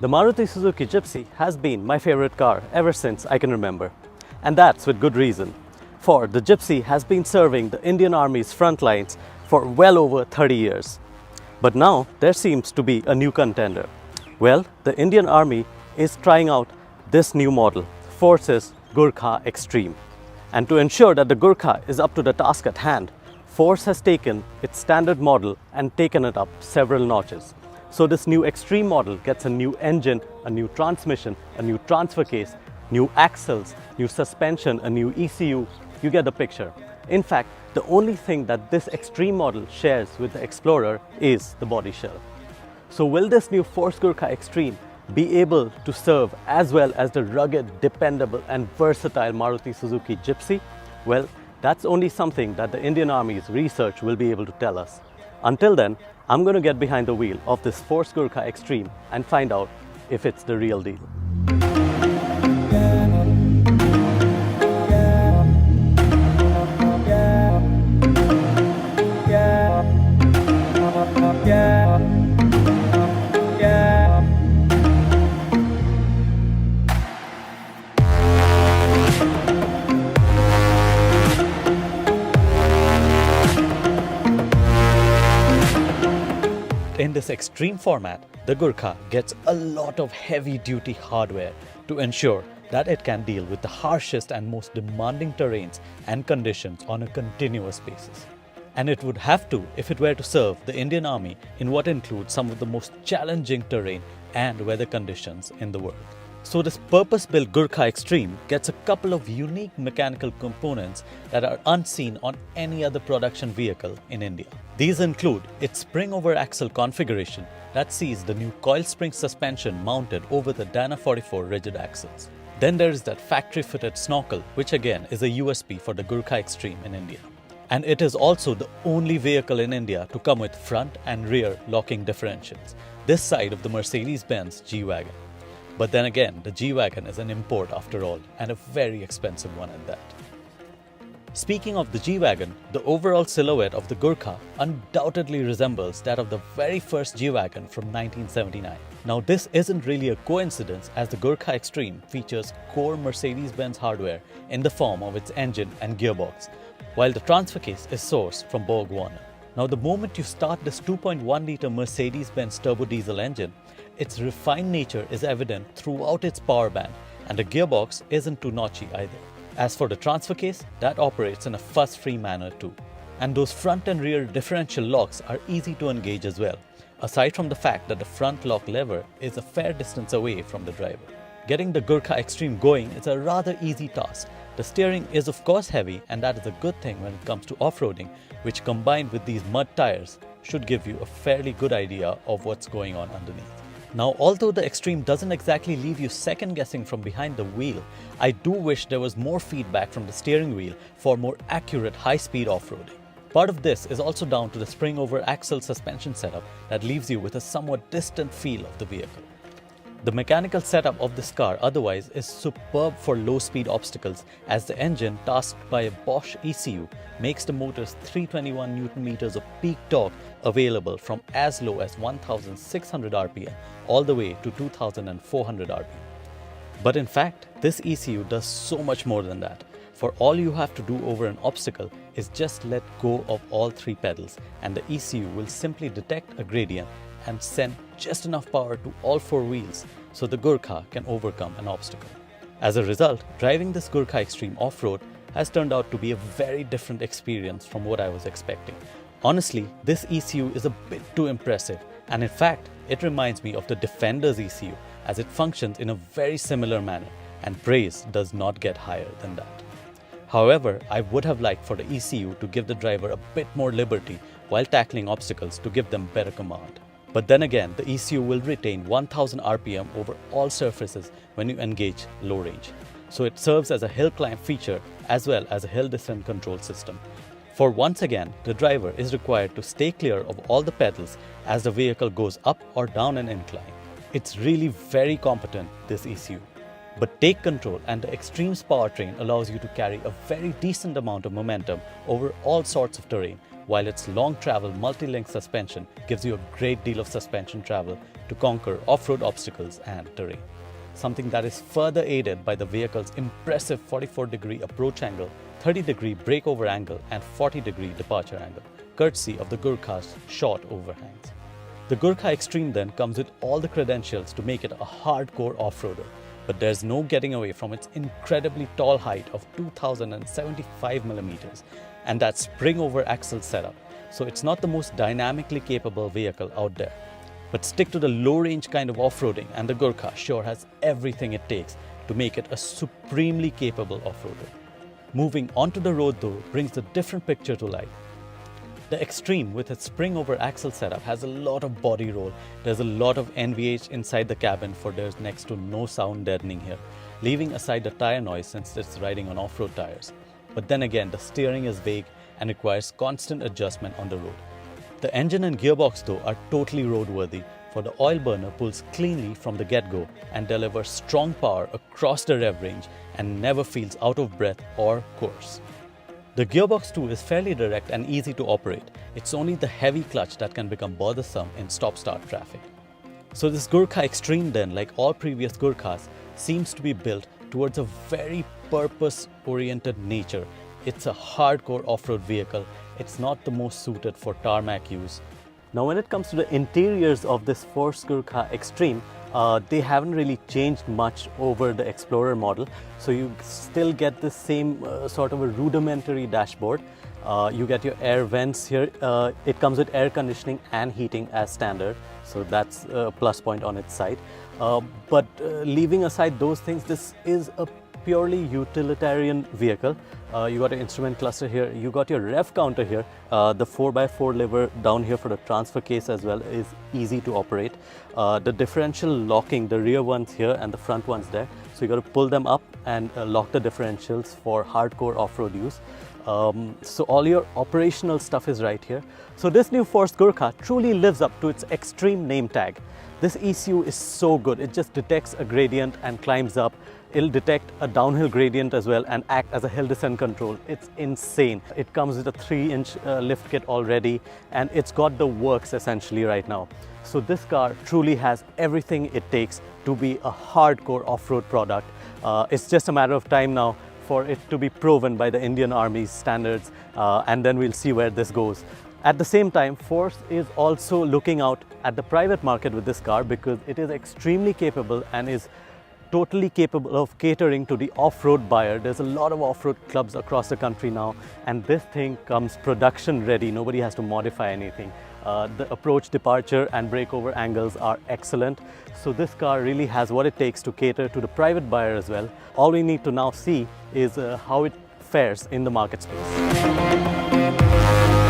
The Maruti Suzuki Gypsy has been my favorite car ever since I can remember. And that's with good reason. For the Gypsy has been serving the Indian Army's front lines for well over 30 years. But now there seems to be a new contender. Well, the Indian Army is trying out this new model, Force's Gurkha Xtreme. And to ensure that the Gurkha is up to the task at hand, Force has taken its standard model and taken it up several notches. So this new Xtreme model gets a new engine, a new transmission, a new transfer case, new axles, new suspension, a new ECU. You get the picture. In fact, the only thing that this Xtreme model shares with the Explorer is the body shell. So will this new Force Gurkha Xtreme be able to serve as well as the rugged, dependable and versatile Maruti Suzuki Gypsy? Well, that's only something that the Indian Army's research will be able to tell us. Until then, I'm going to get behind the wheel of this Force Gurkha Xtreme and find out if it's the real deal. In this Xtreme format, the Gurkha gets a lot of heavy-duty hardware to ensure that it can deal with the harshest and most demanding terrains and conditions on a continuous basis. And it would have to if it were to serve the Indian Army in what includes some of the most challenging terrain and weather conditions in the world. So this purpose-built Gurkha Xtreme gets a couple of unique mechanical components that are unseen on any other production vehicle in India. These include its spring-over axle configuration that sees the new coil spring suspension mounted over the Dana 44 rigid axles. Then there is that factory-fitted snorkel, which again is a USP for the Gurkha Xtreme in India. And it is also the only vehicle in India to come with front and rear locking differentials, this side of the Mercedes-Benz G-Wagon. But then again, the G-Wagon is an import after all, and a very expensive one at that. Speaking of the G-Wagon, the overall silhouette of the Gurkha undoubtedly resembles that of the very first G-Wagon from 1979. Now this isn't really a coincidence, as the Gurkha Xtreme features core Mercedes-Benz hardware in the form of its engine and gearbox, while the transfer case is sourced from Borg Warner. Now the moment you start this 2.1-litre Mercedes-Benz turbo diesel engine, its refined nature is evident throughout its power band, and the gearbox isn't too notchy either. As for the transfer case, that operates in a fuss-free manner too. And those front and rear differential locks are easy to engage as well, aside from the fact that the front lock lever is a fair distance away from the driver. Getting the Gurkha Xtreme going is a rather easy task. The steering is of course heavy, and that is a good thing when it comes to off-roading, which combined with these mud tires should give you a fairly good idea of what's going on underneath. Now, although the Xtreme doesn't exactly leave you second guessing from behind the wheel, I do wish there was more feedback from the steering wheel for more accurate high-speed off-roading. Part of this is also down to the spring-over axle suspension setup that leaves you with a somewhat distant feel of the vehicle. The mechanical setup of this car otherwise is superb for low-speed obstacles, as the engine, tasked by a Bosch ECU, makes the motor's 321 Nm of peak torque available from as low as 1600 rpm all the way to 2400 rpm. But in fact, this ECU does so much more than that. For all you have to do over an obstacle is just let go of all three pedals, and the ECU will simply detect a gradient and send just enough power to all four wheels so the Gurkha can overcome an obstacle. As a result, driving this Gurkha Xtreme off-road has turned out to be a very different experience from what I was expecting. Honestly, this ECU is a bit too impressive, and in fact, it reminds me of the Defender's ECU, as it functions in a very similar manner, and praise does not get higher than that. However, I would have liked for the ECU to give the driver a bit more liberty while tackling obstacles to give them better command. But then again, the ECU will retain 1000 rpm over all surfaces when you engage low range. So it serves as a hill climb feature as well as a hill descent control system. For once again, the driver is required to stay clear of all the pedals as the vehicle goes up or down an incline. It's really very competent, this ECU. But take control, and the Xtreme's powertrain allows you to carry a very decent amount of momentum over all sorts of terrain while its long travel multi-link suspension gives you a great deal of suspension travel to conquer off-road obstacles and terrain. Something that is further aided by the vehicle's impressive 44-degree approach angle, 30-degree breakover angle and 40-degree departure angle, courtesy of the Gurkha's short overhangs. The Gurkha Xtreme then comes with all the credentials to make it a hardcore off-roader, but there's no getting away from its incredibly tall height of 2075 millimeters and that spring-over axle setup, so it's not the most dynamically capable vehicle out there. But stick to the low-range kind of off-roading and the Gurkha sure has everything it takes to make it a supremely capable off-roader. Moving onto the road though brings a different picture to life. The Xtreme with its spring-over axle setup has a lot of body roll. There's a lot of NVH inside the cabin for there's next to no sound deadening here, leaving aside the tire noise since it's riding on off-road tires. But then again, the steering is vague and requires constant adjustment on the road. The engine and gearbox though are totally roadworthy, for the oil burner pulls cleanly from the get-go and delivers strong power across the rev range and never feels out of breath or coarse. The gearbox too is fairly direct and easy to operate. It's only the heavy clutch that can become bothersome in stop-start traffic. So this Gurkha Xtreme then, like all previous Gurkhas, seems to be built towards a very purpose-oriented nature. It's a hardcore off-road vehicle. It's not the most suited for tarmac use. Now when it comes to the interiors of this Force Gurkha Xtreme, they haven't really changed much over the Explorer model. So you still get the same sort of a rudimentary dashboard. You get your air vents here. It comes with air conditioning and heating as standard. So that's a plus point on its side. But leaving aside those things, this is a purely utilitarian vehicle. You got an instrument cluster here, you got your rev counter here, the 4x4 lever down here for the transfer case as well is easy to operate. The differential locking, the rear ones here and the front ones there, so you got to pull them up and lock the differentials for hardcore off-road use. So all your operational stuff is right here. So this new Force Gurkha truly lives up to its Xtreme name tag. This ECU is so good, it just detects a gradient and climbs up. It'll detect a downhill gradient as well and act as a hill descent control. It's insane. It comes with a 3-inch lift kit already and it's got the works essentially right now. So this car truly has everything it takes to be a hardcore off-road product. It's just a matter of time now for it to be proven by the Indian Army's standards and then we'll see where this goes. At the same time, Force is also looking out at the private market with this car because it is extremely capable and is totally capable of catering to the off-road buyer. There's a lot of off-road clubs across the country now and this thing comes production ready. Nobody has to modify anything. The approach, departure and breakover angles are excellent. So this car really has what it takes to cater to the private buyer as well. All we need to now see is how it fares in the market space.